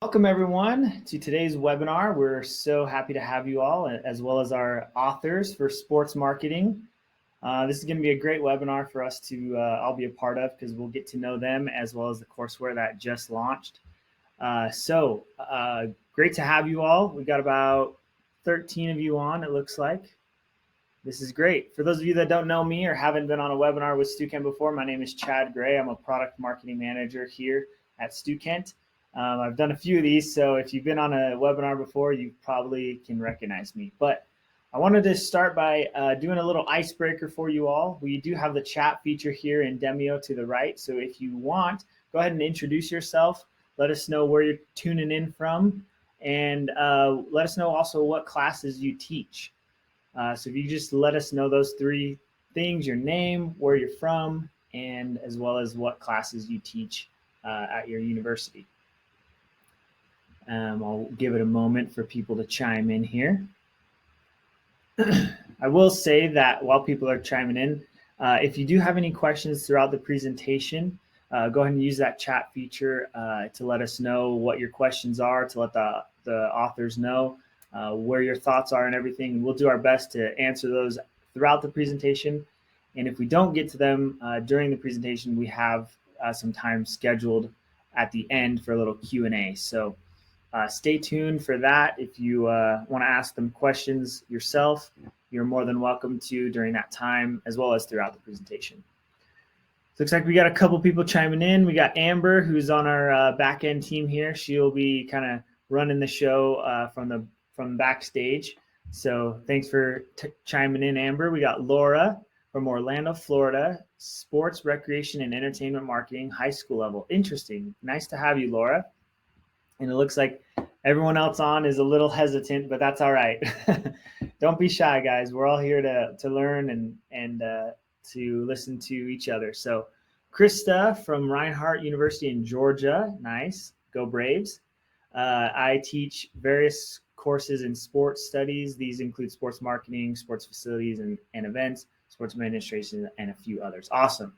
Welcome everyone to today's webinar. We're so happy to have you all, as well as our authors for sports marketing. This is going to be a great webinar for us to all be a part of because we'll get to know them as well as the courseware that just launched. Great to have you all. We got about 13 of you on, it looks like. This is great. For those of you that don't know me or haven't been on a webinar with Stukent before, my name is Chad Gray. I'm a product marketing manager here at Stukent. I've done a few of these, so if you've been on a webinar before, you probably can recognize me. But I wanted to start by doing a little icebreaker for you all. We do have the chat feature here in Demio to the right, so if you want, go ahead and introduce yourself. Let us know where you're tuning in from, and let us know also what classes you teach. So if you just let us know those three things, your name, where you're from, and as well as what classes you teach at your university. I'll give it a moment for people to chime in here. I will say that while people are chiming in, if you do have any questions throughout the presentation, go ahead and use that chat feature to let us know what your questions are, to let the authors know where your thoughts are and everything. We'll do our best to answer those throughout the presentation. And if we don't get to them during the presentation, we have some time scheduled at the end for a little Q&A. So stay tuned for that. If you want to ask them questions yourself, you're more than welcome to during that time, as well as throughout the presentation. Looks like we got a couple people chiming in. We got Amber, who's on our back-end team here. She'll be kind of running the show from backstage. So thanks for chiming in, Amber. We got Laura from Orlando, Florida, sports, recreation, and entertainment marketing, high school level. Interesting. Nice to have you, Laura. And it looks like everyone else on is a little hesitant, but that's all right. Don't be shy, guys. We're all here to learn and to listen to each other. So Krista from Reinhardt University in Georgia. Nice. Go Braves. I teach various courses in sports studies. These include sports marketing, sports facilities and events, sports administration, and a few others. Awesome.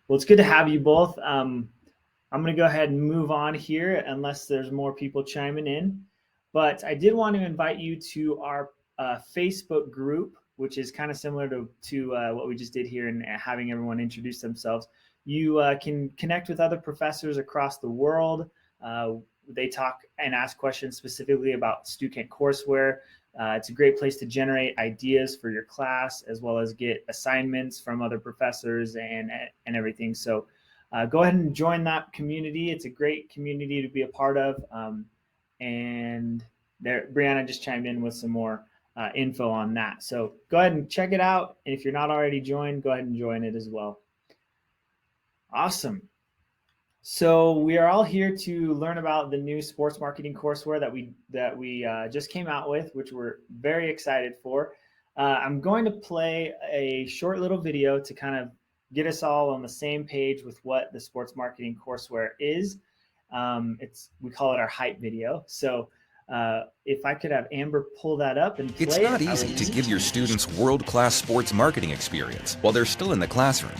Well, it's good to have you both. I'm going to go ahead and move on here unless there's more people chiming in. But I did want to invite you to our Facebook group, which is kind of similar to what we just did here and having everyone introduce themselves. You can connect with other professors across the world. They talk and ask questions specifically about Stukent courseware. It's a great place to generate ideas for your class, as well as get assignments from other professors and everything. So go ahead and join that community. It's a great community to be a part of. And there, Brianna just chimed in with some more info on that. So go ahead and check it out. And if you're not already joined, go ahead and join it as well. Awesome. So we are all here to learn about the new sports marketing courseware that we just came out with, which we're very excited for. I'm going to play a short little video to kind of get us all on the same page with what the sports marketing courseware is. We call it our hype video. So if I could have Amber pull that up and play it. It's not easy to give your students world-class sports marketing experience while they're still in the classroom.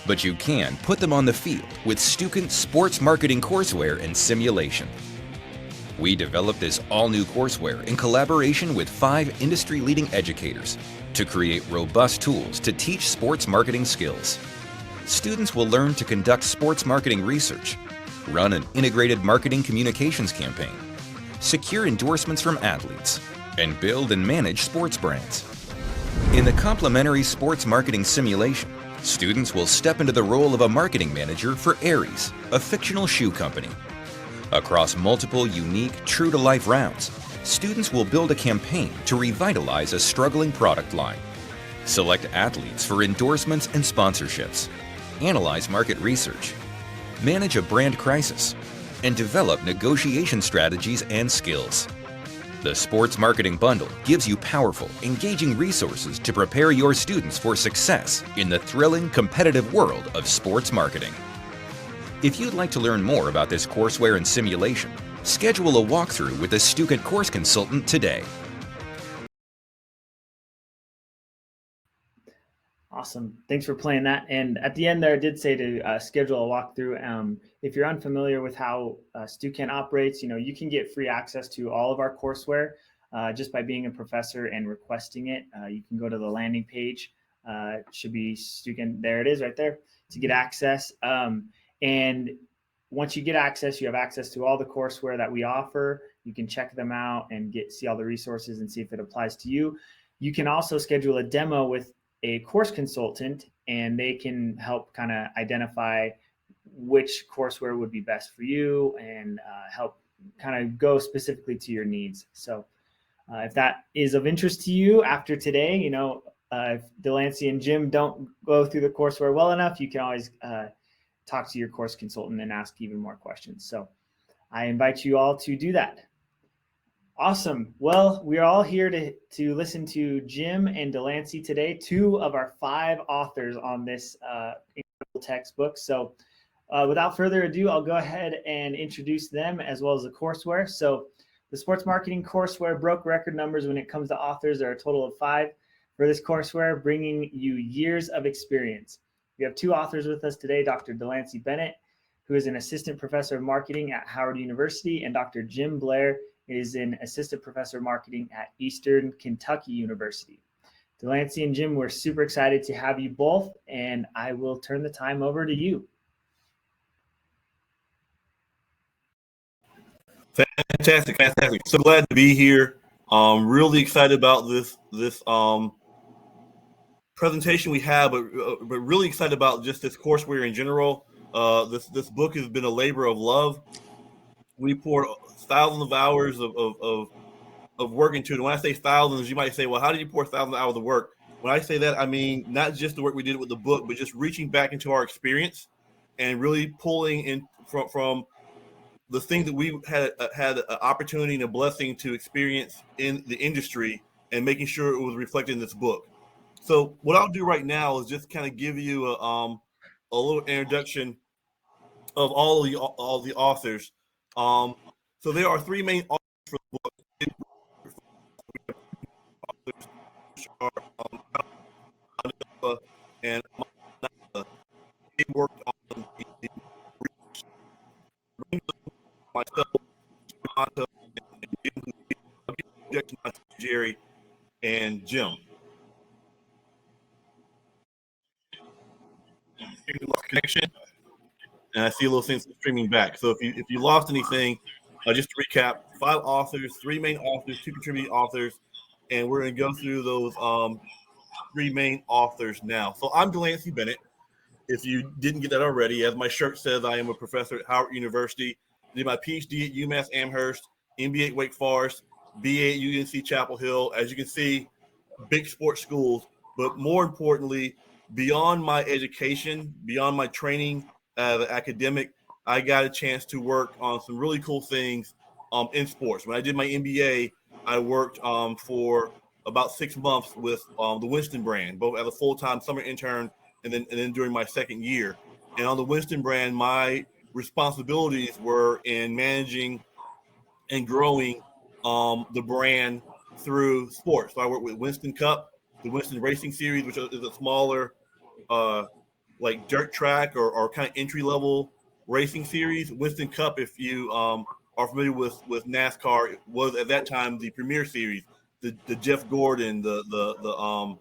But you can put them on the field with Stukent Sports Marketing Courseware and Simulation. We developed this all-new courseware in collaboration with 5 industry-leading educators to create robust tools to teach sports marketing skills. Students will learn to conduct sports marketing research, run an integrated marketing communications campaign, secure endorsements from athletes, and build and manage sports brands. In the complimentary sports marketing simulation, students will step into the role of a marketing manager for Aries, a fictional shoe company. Across multiple unique, true-to-life rounds, students will build a campaign to revitalize a struggling product line, select athletes for endorsements and sponsorships, analyze market research, manage a brand crisis, and develop negotiation strategies and skills. The Sports Marketing Bundle gives you powerful, engaging resources to prepare your students for success in the thrilling, competitive world of sports marketing. If you'd like to learn more about this courseware and simulation, schedule a walkthrough with a Stukent course consultant today. Awesome. Thanks for playing that. And at the end there, I did say to schedule a walkthrough. If you're unfamiliar with how Stukent operates, you can get free access to all of our courseware just by being a professor and requesting it. You can go to the landing page. It should be Stukent. There it is right there to get access. And once you get access, you have access to all the courseware that we offer. You can check them out and see all the resources and see if it applies to you. You can also schedule a demo with a course consultant, and they can help kind of identify which courseware would be best for you and help kind of go specifically to your needs. So if that is of interest to you after today, if Delancy and Jim don't go through the courseware well enough, you can always talk to your course consultant and ask even more questions. So I invite you all to do that. Awesome. Well, we are all here to listen to Jim and Delancy today, 2 of our 5 authors on this incredible textbook. So without further ado, I'll go ahead and introduce them as well as the courseware. So the sports marketing courseware broke record numbers when it comes to authors. There are a total of 5 for this courseware, bringing you years of experience. We have 2 authors with us today, Dr. Delancy Bennett, who is an assistant professor of marketing at Howard University, and Dr. Jim Blair is an assistant professor of marketing at Eastern Kentucky University. Delancy and Jim, we're super excited to have you both, and I will turn the time over to you. Fantastic. So glad to be here. Really excited about this presentation we have, but really excited about just this courseware in general. This book has been a labor of love. We poured thousands of hours of work into it. And when I say thousands, you might say, well, how did you pour thousands of hours of work? When I say that, I mean not just the work we did with the book, but just reaching back into our experience and really pulling in from the things that we had an opportunity and a blessing to experience in the industry and making sure it was reflected in this book. So what I'll do right now is just kind of give you a little introduction of all the authors. So there are 3 main authors for the book. And they worked on myself, Jerry, and Jim. Connection, and I see a little thing streaming back. So if you lost anything, just to recap: 5 authors, 3 main authors, 2 contributing authors, and we're going to go through those 3 main authors now. So I'm Delancy Bennett. If you didn't get that already, as my shirt says, I am a professor at Howard University. Did my PhD at UMass Amherst, MBA at Wake Forest, BA at UNC Chapel Hill. As you can see, big sports schools. But more importantly, beyond my education, beyond my training as an academic, I got a chance to work on some really cool things in sports. When I did my MBA, I worked for about 6 months with the Winston brand, both as a full-time summer intern and then during my second year. And on the Winston brand, my responsibilities were in managing and growing the brand through sports. So I worked with Winston Cup, the Winston Racing Series, which is a smaller like dirt track or kind of entry-level racing series. Winston Cup, if you are familiar with NASCAR, was at that time the Premier Series, the Jeff Gordon, the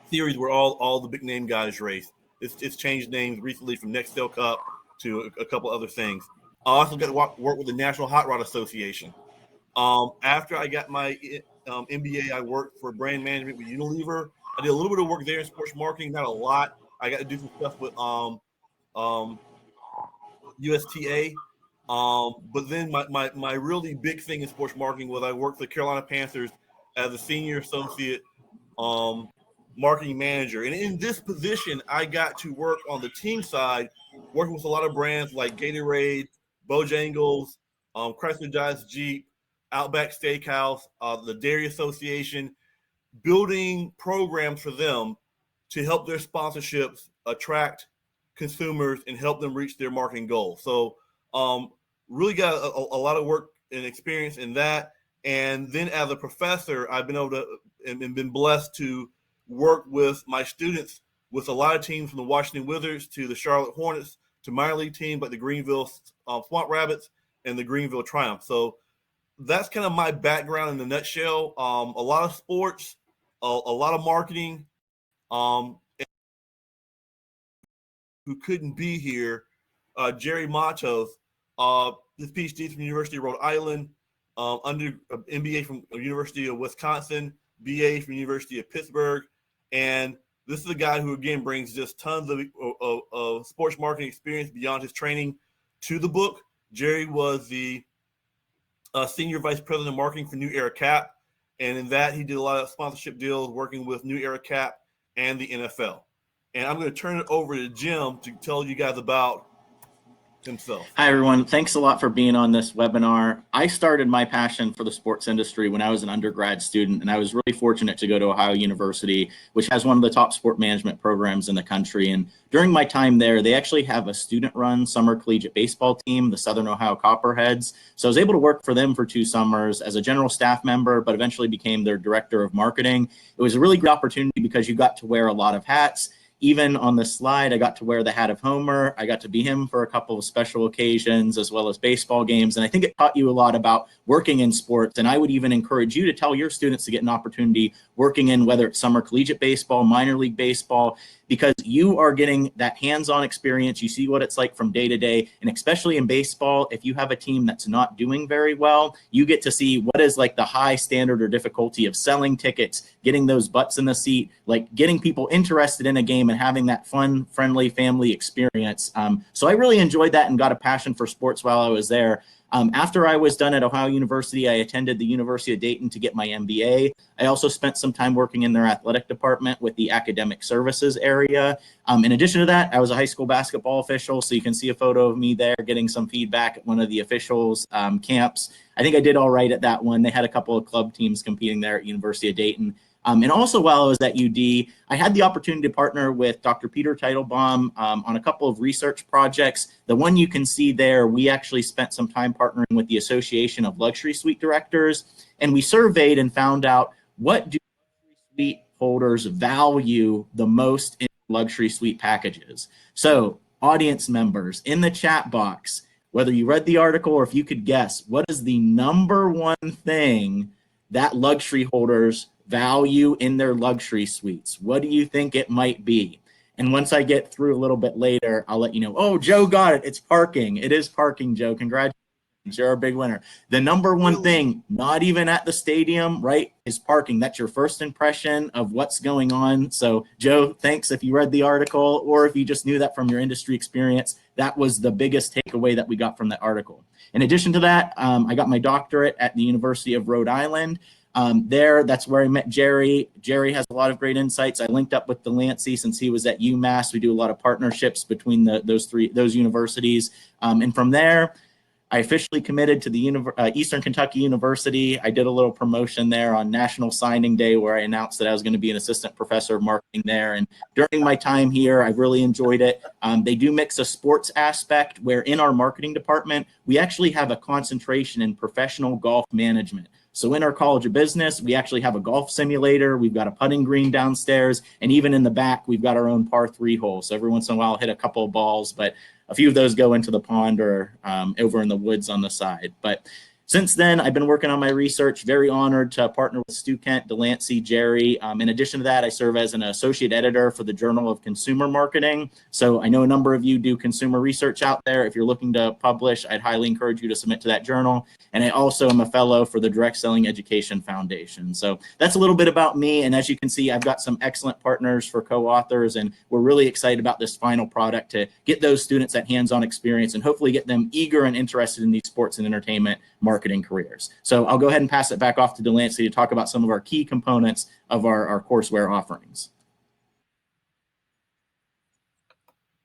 series where all the big name guys race. It's changed names recently from Nextel Cup to a couple other things. I also got to work with the National Hot Rod Association. After I got my MBA, I worked for brand management with Unilever. I did a little bit of work there in sports marketing, not a lot. I got to do some stuff with USTA. But then my really big thing in sports marketing was I worked for the Carolina Panthers as a senior associate marketing manager. And in this position, I got to work on the team side, working with a lot of brands like Gatorade, Bojangles, Chrysler Dodge Jeep, Outback Steakhouse, the Dairy Association, building programs for them to help their sponsorships attract consumers and help them reach their marketing goals. So really got a lot of work and experience in that. And then as a professor, I've been able to and been blessed to worked with my students with a lot of teams from the Washington Wizards to the Charlotte Hornets to minor league teams like the Greenville Swamp Rabbits and the Greenville Triumph. So that's kind of my background in a nutshell. A lot of sports, a lot of marketing, who couldn't be here, Jerry Matos, his PhD from the University of Rhode Island, under MBA from the University of Wisconsin, BA from the University of Pittsburgh. And this is a guy who, again, brings just tons of sports marketing experience beyond his training to the book. Jerry was the Senior Vice President of Marketing for New Era Cap. And in that, he did a lot of sponsorship deals working with New Era Cap and the NFL. And I'm going to turn it over to Jim to tell you guys about himself. Hi, everyone. Thanks a lot for being on this webinar. I started my passion for the sports industry when I was an undergrad student, and I was really fortunate to go to Ohio University, which has one of the top sport management programs in the country. And during my time there, they actually have a student-run summer collegiate baseball team, the Southern Ohio Copperheads. So I was able to work for them for 2 summers as a general staff member, but eventually became their director of marketing. It was a really great opportunity because you got to wear a lot of hats. Even on the slide, I got to wear the hat of Homer. I got to be him for a couple of special occasions, as well as baseball games. And I think it taught you a lot about working in sports. And I would even encourage you to tell your students to get an opportunity working in, whether it's summer collegiate baseball, minor league baseball, because you are getting that hands-on experience. You see what it's like from day to day. And especially in baseball, if you have a team that's not doing very well, you get to see what is like the high standard or difficulty of selling tickets, getting those butts in the seat, like getting people interested in a game and having that fun, friendly family experience. So I really enjoyed that and got a passion for sports while I was there. After I was done at Ohio University, I attended the University of Dayton to get my MBA. I also spent some time working in their athletic department with the academic services area. In addition to that, I was a high school basketball official, so you can see a photo of me there getting some feedback at one of the officials' camps. I think I did all right at that one. They had a couple of club teams competing there at University of Dayton. And also while I was at UD, I had the opportunity to partner with Dr. Peter Teitelbaum on a couple of research projects. The one you can see there, we actually spent some time partnering with the Association of Luxury Suite Directors, and we surveyed and found out what do luxury suite holders value the most in luxury suite packages. So audience members in the chat box, whether you read the article or if you could guess, what is the #1 thing that luxury holders value in their luxury suites? What do you think it might be? And once I get through a little bit later, I'll let you know. Oh, Joe got it. It's parking. It is parking, Joe. Congratulations. You're our big winner. The #1 thing, not even at the stadium, right, is parking. That's your first impression of what's going on. So, Joe, thanks if you read the article or if you just knew that from your industry experience. That was the biggest takeaway that we got from that article. In addition to that, I got my doctorate at the University of Rhode Island. That's where I met Jerry. Jerry has a lot of great insights. I linked up with Delancy since he was at UMass. We do a lot of partnerships between those universities. And from there, I officially committed to the Eastern Kentucky University. I did a little promotion there on National Signing Day where I announced that I was going to be an assistant professor of marketing there. And during my time here, I really enjoyed it. They do mix a sports aspect where in our marketing department, we actually have a concentration in professional golf management. So in our College of Business, we actually have a golf simulator. We've got a putting green downstairs. And even in the back, we've got our own par 3 hole. So every once in a while, I'll hit a couple of balls, but a few of those go into the pond or over in the woods on the side. But since then, I've been working on my research. Very honored to partner with Stukent, Delancy, Jerry. In addition to that, I serve as an associate editor for the Journal of Consumer Marketing. So I know a number of you do consumer research out there. If you're looking to publish, I'd highly encourage you to submit to that journal. And I also am a fellow for the Direct Selling Education Foundation. So that's a little bit about me. And as you can see, I've got some excellent partners for co-authors, and we're really excited about this final product to get those students that hands-on experience and hopefully get them eager and interested in these sports and entertainment marketing careers. So I'll go ahead and pass it back off to Delancy to talk about some of our key components of our courseware offerings.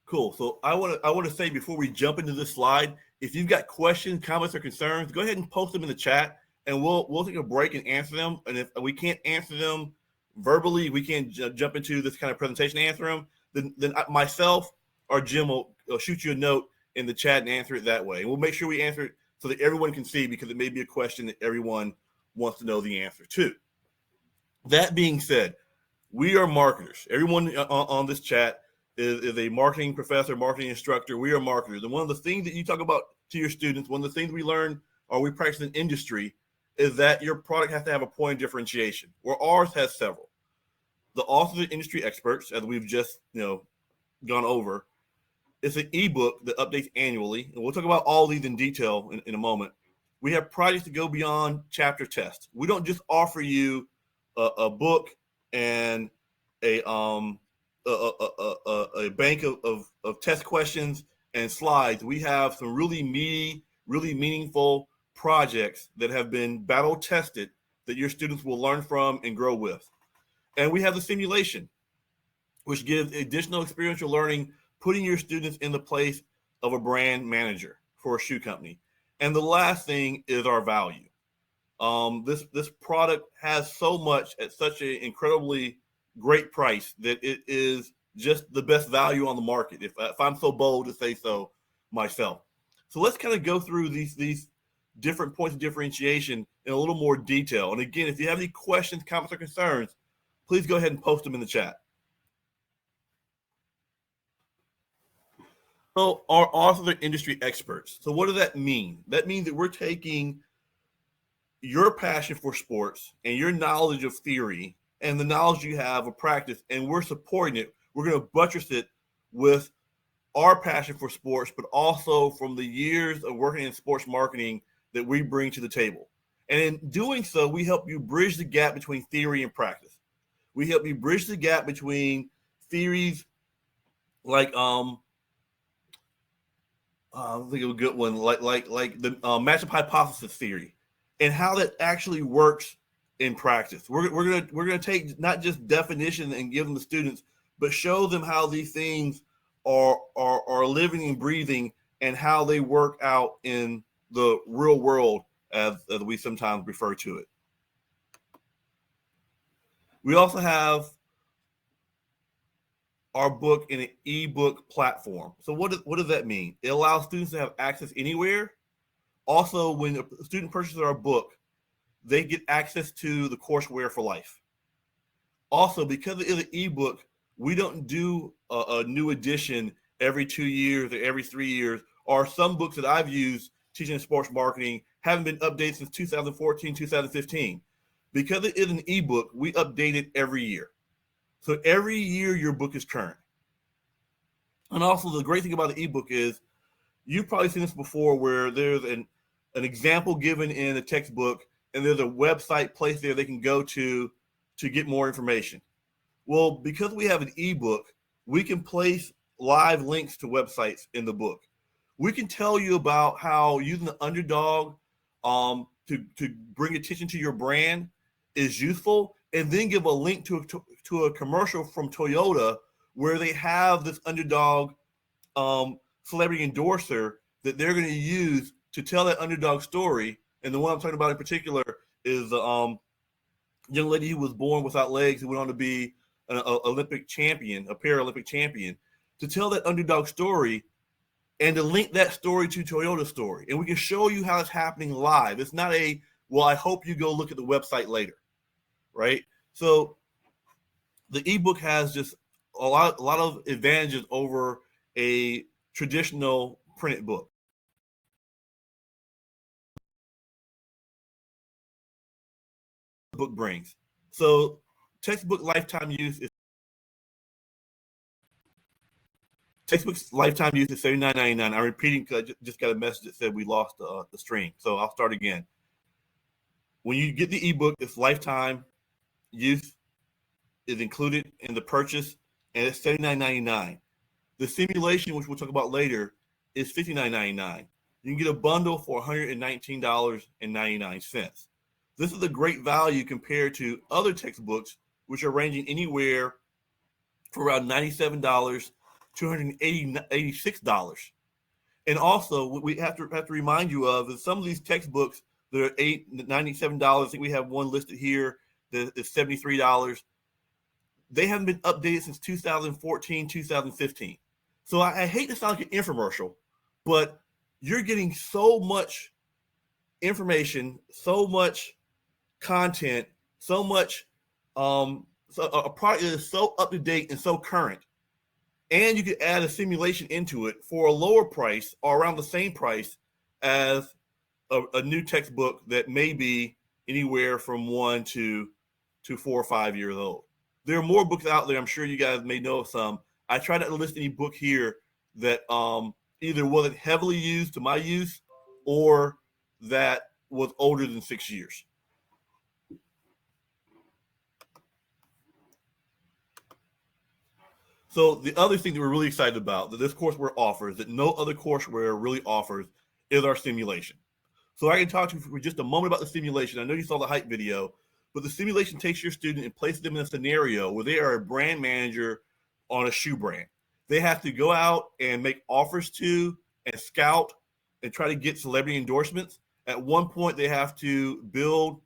Cool. So I want to say before we jump into this slide, if you've got questions, comments, or concerns, go ahead and post them in the chat, and we'll take a break and answer them. And if we can't answer them verbally, we can't jump into this kind of presentation and answer them. Then myself or Jim will shoot you a note in the chat and answer it that way. And we'll make sure we answer it so that everyone can see, because it may be a question that everyone wants to know the answer to. That being said, We are marketers. Everyone on this chat is a marketing professor, marketing instructor. We are marketers. And one of the things that you talk about to your students, one of the things we learn or we practice in industry is that your product has to have a point of differentiation, where ours has several. The authors are industry experts, as we've just gone over. It's an ebook that updates annually, and we'll talk about all these in detail in a moment. We have projects to go beyond chapter test. We don't just offer you a book and a bank of test questions and slides. We have some really meaty, really meaningful projects that have been battle tested that your students will learn from and grow with. And we have the simulation, which gives additional experiential learning, putting your students in the place of a brand manager for a shoe company. And the last thing is our value. This product has so much at such an incredibly great price that it is just the best value on the market, if I'm so bold to say so myself. So let's kind of go through these different points of differentiation in a little more detail. And again, if you have any questions, comments, or concerns, please go ahead and post them in the chat. So our authors are industry experts. So what does that mean? That means that we're taking your passion for sports and your knowledge of theory and the knowledge you have of practice, and we're supporting it. We're going to buttress it with our passion for sports, but also from the years of working in sports marketing that we bring to the table. And in doing so, we help you bridge the gap between theory and practice. We help you bridge the gap between theories like I think of a good one, like the matchup hypothesis theory, and how that actually works in practice. We're gonna take not just definition and give them to students, but show them how these things are living and breathing, and how they work out in the real world, as we sometimes refer to it. We also have our book in an ebook platform. So what does that mean? It allows students to have access anywhere. Also, when a student purchases our book, they get access to the courseware for life. Also, because it is an ebook, we don't do a new edition every 2 years or every 3 years, or some books that I've used teaching sports marketing haven't been updated since 2014, 2015. Because it is an ebook, we update it every year. So every year your book is current. And also the great thing about the ebook is you've probably seen this before, where there's an example given in a textbook and there's a website place there they can go to get more information. Well, because we have an ebook, we can place live links to websites in the book. We can tell you about how using the underdog to bring attention to your brand is useful, and then give a link to a commercial from Toyota where they have this underdog celebrity endorser that they're going to use to tell that underdog story. And the one I'm talking about in particular is the young lady who was born without legs, who went on to be an Olympic champion, a Paralympic champion, to tell that underdog story and to link that story to Toyota's story. And we can show you how it's happening live. It's not well, I hope you go look at the website later, right? So the ebook has just a lot of advantages over a traditional printed book. Book brings. So textbook lifetime use is $79.99. I'm repeating because I just got a message that said we lost the stream. So I'll start again. When you get the ebook, it's lifetime use is included in the purchase, and it's $79.99. The simulation, which we'll talk about later, is $59.99. You can get a bundle for $119.99. This is a great value compared to other textbooks, which are ranging anywhere for around $97 to $186. And also, what we have to remind you of is some of these textbooks that are $97. I think we have one listed here that is $73. They haven't been updated since 2014, 2015. So I hate to sound like an infomercial, but you're getting so much information, so much content, so much a product that is so up to date and so current, and you could add a simulation into it for a lower price or around the same price as a new textbook that may be anywhere from 1 to 4 or 5 years old. There are more books out there. I'm sure you guys may know of some. I try not to list any book here that either wasn't heavily used to my use or that was older than 6 years. So the other thing that we're really excited about that this courseware offers that no other courseware really offers is our simulation. So I can talk to you for just a moment about the simulation. I know you saw the hype video, but the simulation takes your student and places them in a scenario where they are a brand manager on a shoe brand. They have to go out and make offers to and scout and try to get celebrity endorsements. At one point, they have to build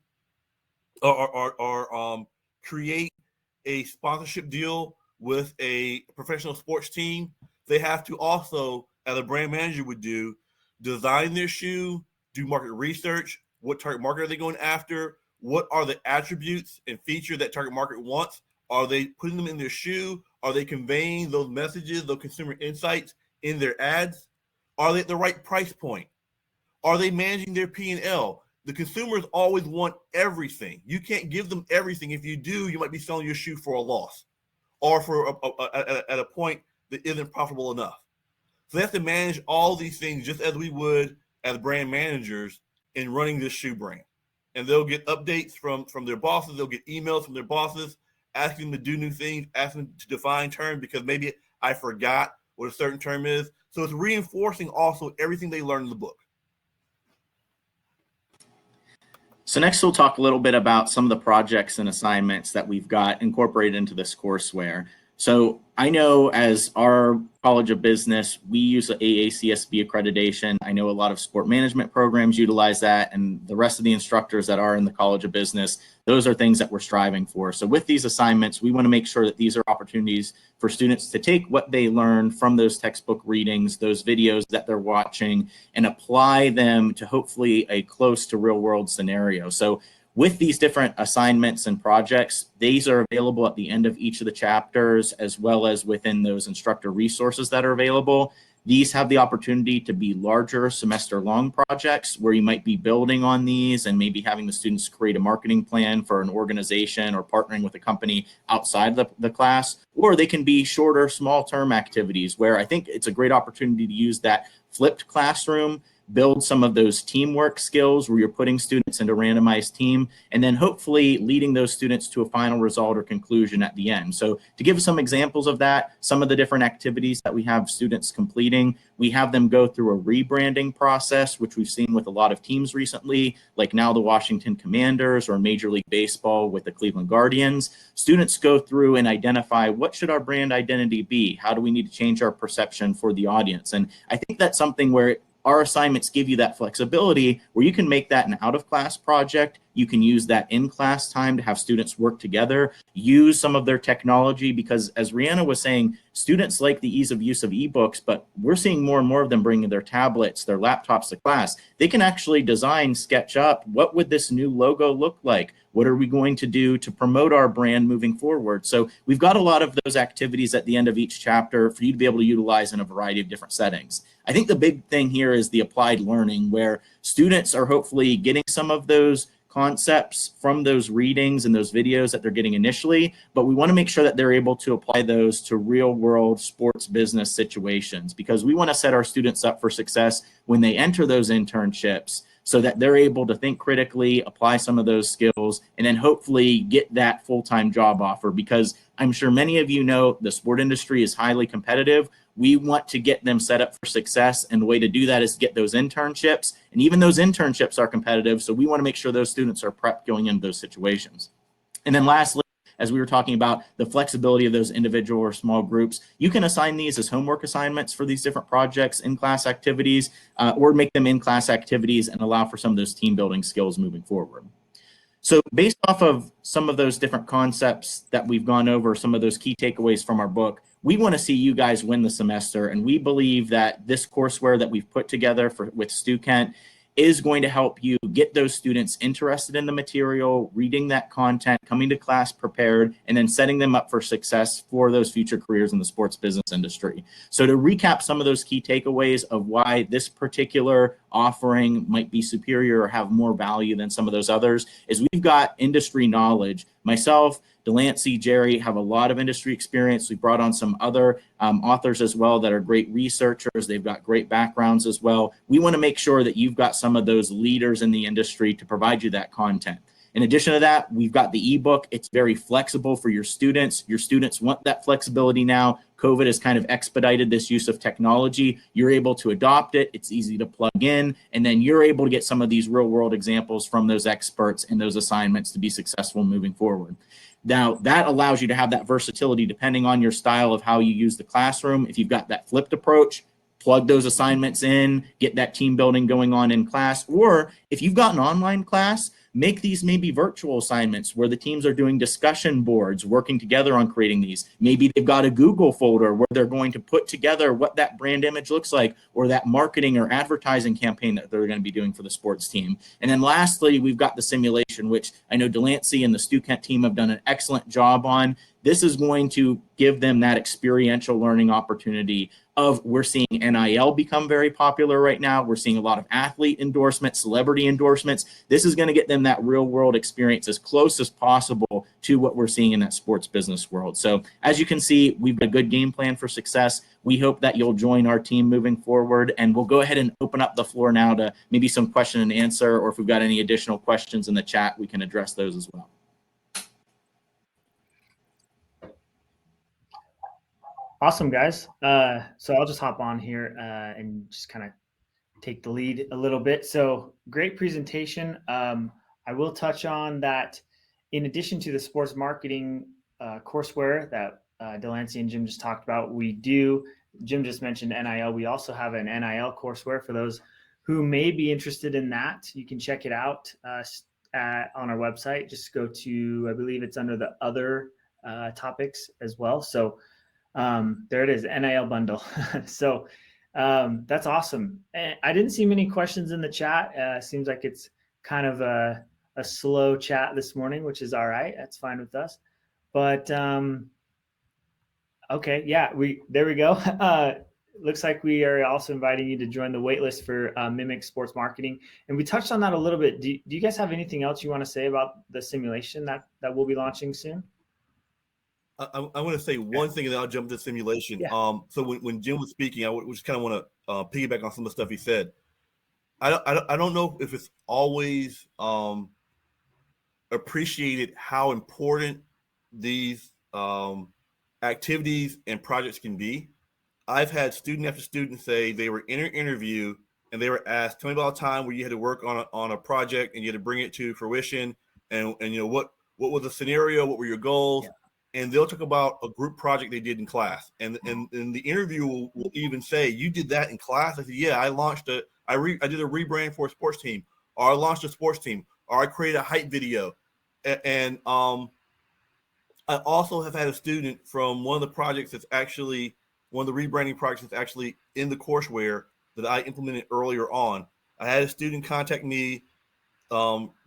or create a sponsorship deal with a professional sports team. They have to also, as a brand manager would do, design their shoe, do market research. What target market are they going after? What are the attributes and features that target market wants? Are they putting them in their shoe? Are they conveying those messages, those consumer insights in their ads? Are they at the right price point? Are they managing their P&L? The consumers always want everything. You can't give them everything. If you do, you might be selling your shoe for a loss or for at a point that isn't profitable enough. So they have to manage all these things just as we would as brand managers in running this shoe brand. And they'll get updates from their bosses. They'll get emails from their bosses asking them to do new things, asking them to define terms because maybe I forgot what a certain term is. So it's reinforcing also everything they learned in the book. So next we'll talk a little bit about some of the projects and assignments that we've got incorporated into this courseware. So I know as our College of Business, we use the AACSB accreditation. I know a lot of sport management programs utilize that, and the rest of the instructors that are in the College of Business, those are things that we're striving for. So with these assignments, we want to make sure that these are opportunities for students to take what they learn from those textbook readings, those videos that they're watching, and apply them to hopefully a close to real world scenario. So with these different assignments and projects, these are available at the end of each of the chapters, as well as within those instructor resources that are available. These have the opportunity to be larger semester-long projects where you might be building on these and maybe having the students create a marketing plan for an organization or partnering with a company outside the class, or they can be shorter, small-term activities where I think it's a great opportunity to use that flipped classroom, build some of those teamwork skills where you're putting students into a randomized team, and then hopefully leading those students to a final result or conclusion at the end. So to give some examples of that, some of the different activities that we have students completing, we have them go through a rebranding process, which we've seen with a lot of teams recently, like now the Washington Commanders or Major League Baseball with the Cleveland Guardians. Students go through and identify what should our brand identity be? How do we need to change our perception for the audience? And I think that's something where our assignments give you that flexibility where you can make that an out-of-class project. You can use that in-class time to have students work together, use some of their technology, because as Rihanna was saying, students like the ease of use of ebooks, but we're seeing more and more of them bringing their tablets, their laptops to class. They can actually design, sketch up, what would this new logo look like? What are we going to do to promote our brand moving forward? So we've got a lot of those activities at the end of each chapter for you to be able to utilize in a variety of different settings. I think the big thing here is the applied learning, where students are hopefully getting some of those concepts from those readings and those videos that they're getting initially, but we want to make sure that they're able to apply those to real world sports business situations, because we want to set our students up for success when they enter those internships so that they're able to think critically, apply some of those skills, and then hopefully get that full-time job offer, because I'm sure many of you know the sport industry is highly competitive. We want to get them set up for success, and the way to do that is to get those internships, and even those internships are competitive, so we want to make sure those students are prepped going into those situations. And then lastly, as we were talking about the flexibility of those individual or small groups, you can assign these as homework assignments for these different projects, in-class activities, or make them in-class activities and allow for some of those team building skills moving forward. So based off of some of those different concepts that we've gone over, some of those key takeaways from our book, we want to see you guys win the semester, and we believe that this courseware that we've put together with Stukent is going to help you get those students interested in the material, reading that content, coming to class prepared, and then setting them up for success for those future careers in the sports business industry. So to recap some of those key takeaways of why this particular offering might be superior or have more value than some of those others is we've got industry knowledge. Myself, Delancy, Jerry have a lot of industry experience. We brought on some other authors as well that are great researchers. They've got great backgrounds as well. We want to make sure that you've got some of those leaders in the industry to provide you that content. In addition to that, we've got the ebook. It's very flexible for your students. Your students want that flexibility now. COVID has kind of expedited this use of technology. You're able to adopt it. It's easy to plug in. And then you're able to get some of these real world examples from those experts and those assignments to be successful moving forward. Now, that allows you to have that versatility depending on your style of how you use the classroom. If you've got that flipped approach, plug those assignments in, get that team building going on in class. Or if you've got an online class, make these maybe virtual assignments where the teams are doing discussion boards, working together on creating these. Maybe they've got a Google folder where they're going to put together what that brand image looks like, or that marketing or advertising campaign that they're going to be doing for the sports team. And then lastly, we've got the simulation, which I know Delancy and the Stukent team have done an excellent job on. This is going to give them that experiential learning opportunity of, we're seeing NIL become very popular right now. We're seeing a lot of athlete endorsements, celebrity endorsements. This is going to get them that real world experience as close as possible to what we're seeing in that sports business world. So as you can see, we've got a good game plan for success. We hope that you'll join our team moving forward, and we'll go ahead and open up the floor now to maybe some question and answer, or if we've got any additional questions in the chat, we can address those as well. Awesome, guys. So I'll just hop on here and just kind of take the lead a little bit. So great presentation. I will touch on that in addition to the sports marketing courseware that Delancy and Jim just talked about, Jim just mentioned NIL. We also have an NIL courseware for those who may be interested in that. You can check it out on our website. Just go to, I believe it's under the other topics as well. So there it is, NIL bundle. So that's awesome. I didn't see many questions in the chat. Seems like it's kind of a slow chat this morning, which is all right. That's fine with us. But okay, yeah, there we go. Looks like we are also inviting you to join the waitlist for Mimic Sports Marketing. And we touched on that a little bit. Do you guys have anything else you want to say about the simulation that we'll be launching soon? I want to say one thing, and then I'll jump to simulation. Yeah. So when Jim was speaking, I just kind of want to piggyback on some of the stuff he said. I don't know if it's always appreciated how important these activities and projects can be. I've had student after student say they were in an interview and they were asked, "Tell me about a time where you had to work on a project and you had to bring it to fruition, and you know what was the scenario, what were your goals?" Yeah. And they'll talk about a group project they did in class. And the interview will even say, "You did that in class?" I said, "Yeah, I did a rebrand for a sports team, or I launched a sports team, or I created a hype video." And I also have had a student from one of the projects that's actually, one of the rebranding projects that's actually in the courseware that I implemented earlier on. I had a student contact me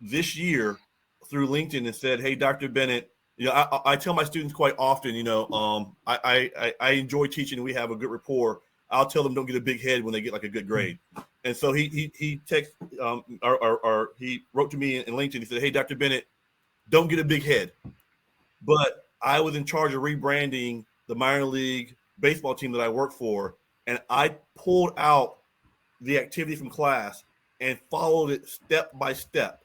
this year through LinkedIn and said, "Hey, Dr. Bennett, you know, I tell my students quite often, you know, I enjoy teaching and we have a good rapport. I'll tell them don't get a big head when they get like a good grade." And so he texted or he wrote to me in LinkedIn. He said, "Hey, Dr. Bennett, don't get a big head." But I was in charge of rebranding the minor league baseball team that I work for, and I pulled out the activity from class and followed it step by step.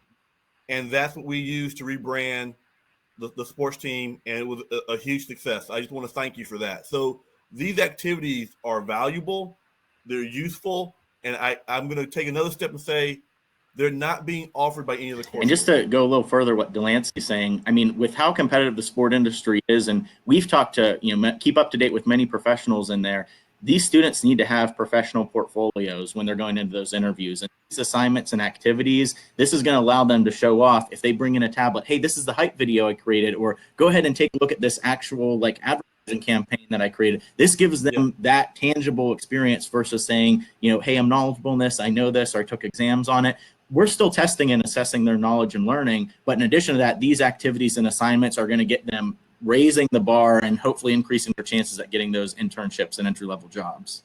And that's what we used to rebrand the sports team, and it was a huge success. I just want to thank you for that. So these activities are valuable, they're useful, and I'm going to take another step and say they're not being offered by any of the courses. And just to go a little further, what Delancy is saying, I mean, with how competitive the sport industry is, and we've talked to, you know, keep up to date with many professionals in there, these students need to have professional portfolios when they're going into those interviews. And these assignments and activities, this is going to allow them to show off if they bring in a tablet. "Hey, this is the hype video I created," or "Go ahead and take a look at this actual like advertising campaign that I created. This gives them that tangible experience versus saying, hey, I'm knowledgeable in this, I know this, or I took exams on it. We're still testing and assessing their knowledge and learning. But in addition to that, these activities and assignments are going to get them raising the bar and hopefully increasing their chances at getting those internships and entry-level jobs.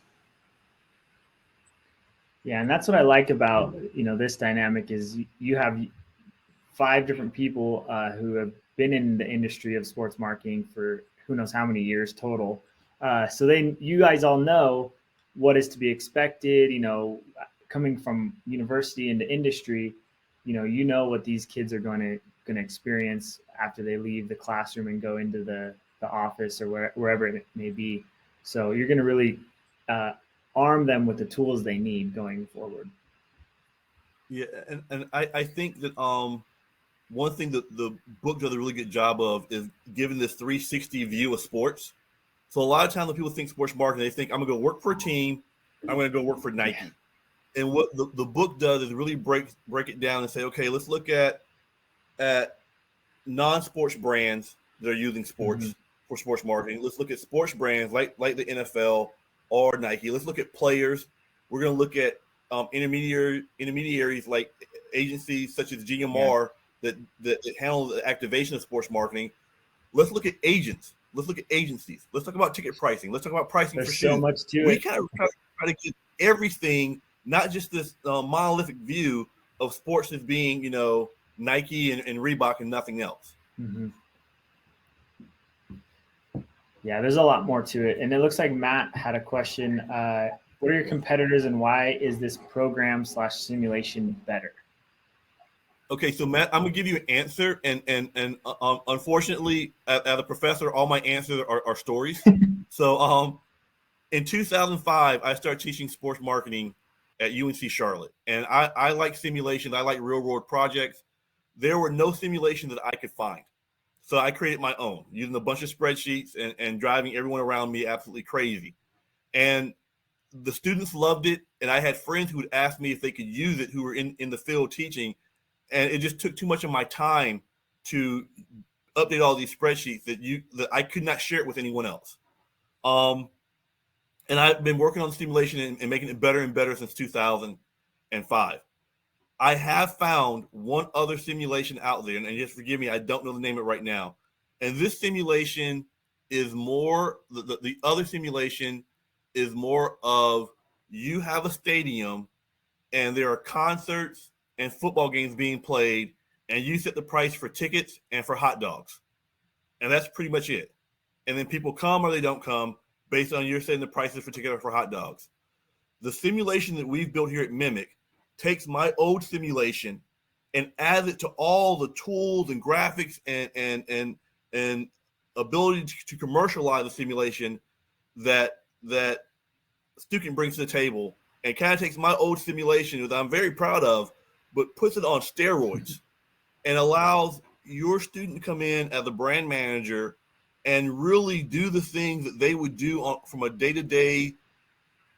Yeah, and that's what I like about this dynamic is you have 5 different people who have been in the industry of sports marketing for who knows how many years total. So you guys all know what is to be expected. Coming from university into industry, you know what these kids are going to experience after they leave the classroom and go into the office or wherever it may be. So you're going to really arm them with the tools they need going forward. Yeah, and I think that one thing that the book does a really good job of is giving this 360 view of sports. So a lot of times when people think sports marketing, they think I'm gonna go work for a team, I'm gonna go work for Nike. Yeah. And what the book does is really break it down and say, okay, let's look at non-sports brands that are using sports for sports marketing. Let's look at sports brands like the NFL or Nike. Let's look at players. We're gonna look at intermediaries like agencies such as GMR that handle the activation of sports marketing. Let's look at agents. Let's look at agencies. Let's talk about ticket pricing. Let's talk about pricing for shoes. There's so much to it. We kind of try to get everything, not just this monolithic view of sports as being, Nike and Reebok and nothing else. Mm-hmm. Yeah, there's a lot more to it. And it looks like Matt had a question. What are your competitors and why is this program/simulation better? Okay, so Matt, I'm gonna give you an answer, and unfortunately, as a professor, all my answers are stories. So, in 2005, I started teaching sports marketing at UNC Charlotte, and I like simulations. I like real world projects. There were no simulations that I could find, so I created my own using a bunch of spreadsheets and driving everyone around me absolutely crazy. And the students loved it, and I had friends who would ask me if they could use it who were in the field teaching. And it just took too much of my time to update all these spreadsheets that I could not share it with anyone else. And I've been working on simulation and making it better and better since 2005. I have found one other simulation out there, and just forgive me, I don't know the name of it right now. And this simulation is more, the other simulation is more of you have a stadium and there are concerts and football games being played, and you set the price for tickets and for hot dogs. And that's pretty much it. And then people come or they don't come based on you're setting the prices for tickets or for hot dogs. The simulation that we've built here at Mimic takes my old simulation and adds it to all the tools and graphics and ability to commercialize the simulation that Stukent brings to the table, and kind of takes my old simulation that I'm very proud of, but puts it on steroids and allows your student to come in as a brand manager and really do the things that they would do from a day-to-day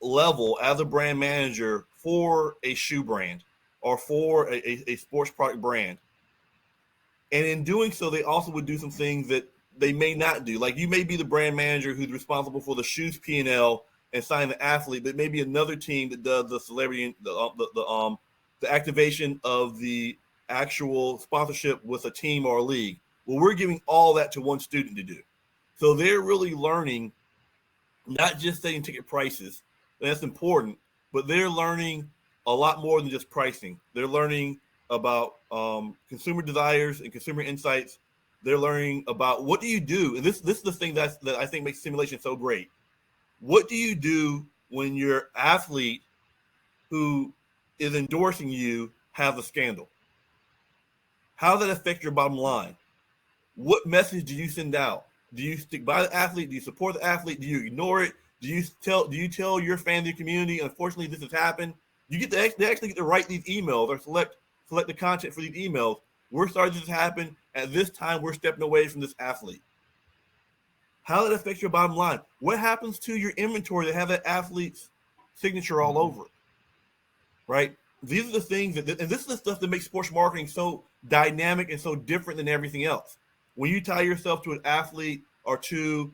level as a brand manager for a shoe brand or for a sports product brand. And in doing so, they also would do some things that they may not do. Like you may be the brand manager who's responsible for the shoes P&L and sign the athlete, but maybe another team that does the celebrity, the activation of the actual sponsorship with a team or a league. Well, we're giving all that to one student to do. So they're really learning, not just setting ticket prices, that's important, but they're learning a lot more than just pricing. They're learning about consumer desires and consumer insights. They're learning about what do you do? And this is the thing that I think makes simulation so great. What do you do when your athlete who is endorsing you has a scandal? How does that affect your bottom line? What message do you send out? Do you stick by the athlete? Do you support the athlete? Do you ignore it? Do you tell your family community, unfortunately, this has happened? They actually get to write these emails or select the content for these emails. We're sorry this happened. At this time, we're stepping away from this athlete. How does that affect your bottom line? What happens to your inventory that have that athlete's signature all over it? Right? These are the things and this is the stuff that makes sports marketing so dynamic and so different than everything else. When you tie yourself to an athlete or to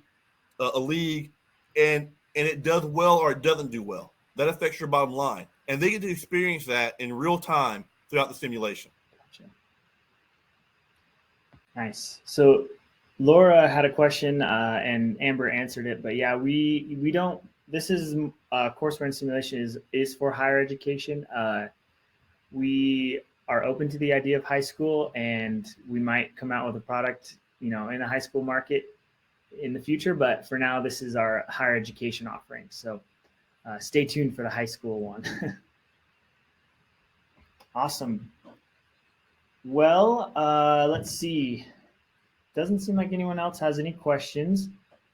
a league and it does well or it doesn't do well. That affects your bottom line. And they get to experience that in real time throughout the simulation. Gotcha. Nice. So Laura had a question and Amber answered it, but yeah, we don't, this is Courseware and simulation is for higher education. We are open to the idea of high school, and we might come out with a product, in the high school market in the future, but for now, this is our higher education offering. So stay tuned for the high school one. Awesome. Well, let's see. Doesn't seem like anyone else has any questions.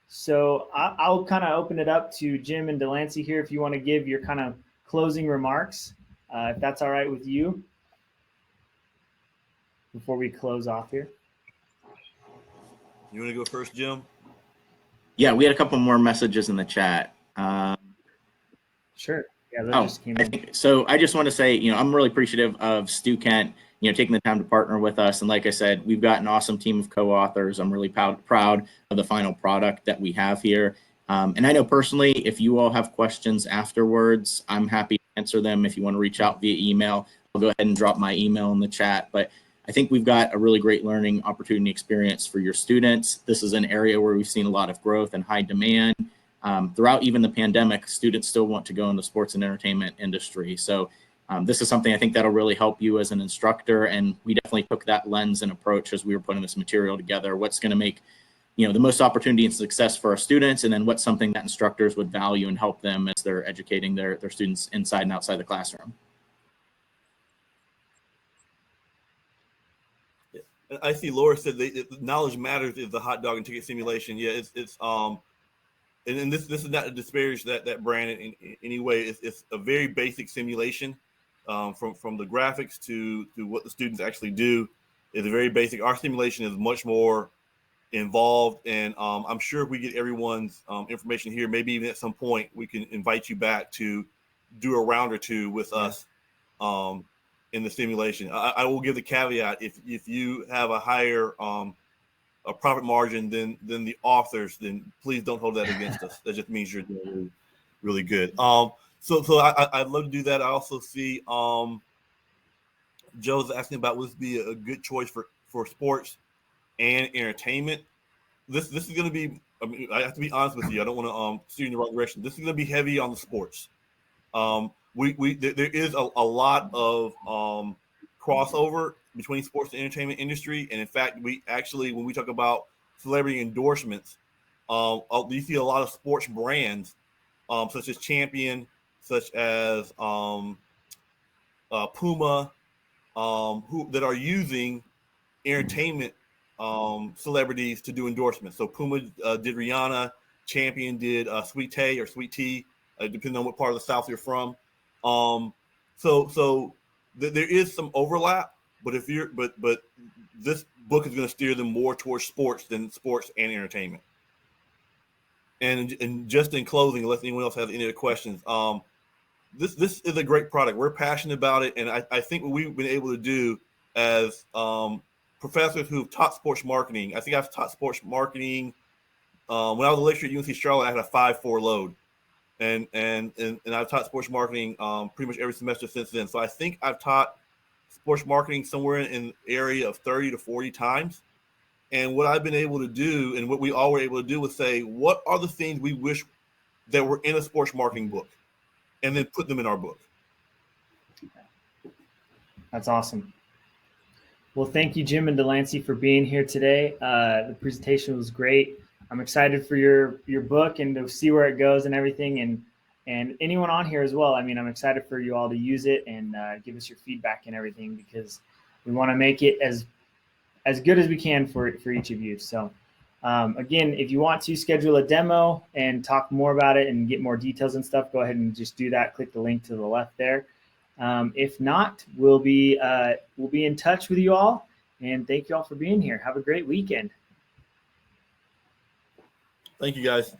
So I'll kind of open it up to Jim and Delancy here if you want to give your kind of closing remarks, if that's all right with you, before we close off here. You want to go first, Jim? Yeah, we had a couple more messages in the chat. Sure. Yeah, those just came in. So I just want to say, I'm really appreciative of Stukent, taking the time to partner with us. And like I said, we've got an awesome team of co-authors. I'm really proud of the final product that we have here. And I know personally, if you all have questions afterwards, I'm happy to answer them. If you want to reach out via email, I'll go ahead and drop my email in the chat. But I think we've got a really great learning opportunity experience for your students. This is an area where we've seen a lot of growth and high demand. Throughout even the pandemic, students still want to go in the sports and entertainment industry. So this is something I think that'll really help you as an instructor. And we definitely took that lens and approach as we were putting this material together. What's going to make the most opportunity and success for our students, and then what's something that instructors would value and help them as they're educating their students inside and outside the classroom. I see Laura said knowledge matters is the hot dog and ticket simulation. Yeah, it's and this is not to disparage that brand in any way. It's a very basic simulation, from the graphics to what the students actually do. It's very basic. Our simulation is much more involved, and I'm sure if we get everyone's information here, maybe even at some point we can invite you back to do a round or two with us in the simulation. I will give the caveat: if you have a higher a profit margin than the authors, then please don't hold that against us. That just means you're doing really, really good. So I'd love to do that. I also see Joe's asking about would this be a good choice for sports and entertainment. This is going to be. I mean, I have to be honest with you. I don't want to steer you in the wrong direction. This is going to be heavy on the sports. There is a lot of crossover between sports and entertainment industry, and in fact, we actually, when we talk about celebrity endorsements, you see a lot of sports brands, such as Champion, such as Puma, that are using entertainment celebrities to do endorsements. So Puma did Rihanna, Champion did Sweet Tea or Sweet Tea, depending on what part of the South you're from. So there is some overlap, but but this book is going to steer them more towards sports than sports and entertainment. And just in closing, unless anyone else has any other questions, this is a great product. We're passionate about it, and I think what we've been able to do as professors who've taught sports marketing. I think I've taught sports marketing when I was a lecturer at UNC Charlotte. I had a 5-4 load, and I've taught sports marketing pretty much every semester since then. So I think I've taught sports marketing somewhere in the area of 30 to 40 times. And what I've been able to do, and what we all were able to do, was say, what are the things we wish that were in a sports marketing book, and then put them in our book. That's awesome. Well, thank you, Jim and Delancy, for being here today. The presentation was great. I'm excited for your book and to see where it goes and everything, and anyone on here as well. I mean, I'm excited for you all to use it and give us your feedback and everything, because we want to make it as good as we can for each of you. So again, if you want to schedule a demo and talk more about it and get more details and stuff, go ahead and just do that. Click the link to the left there. If not, we'll be in touch with you all, and thank you all for being here. Have a great weekend. Thank you, guys.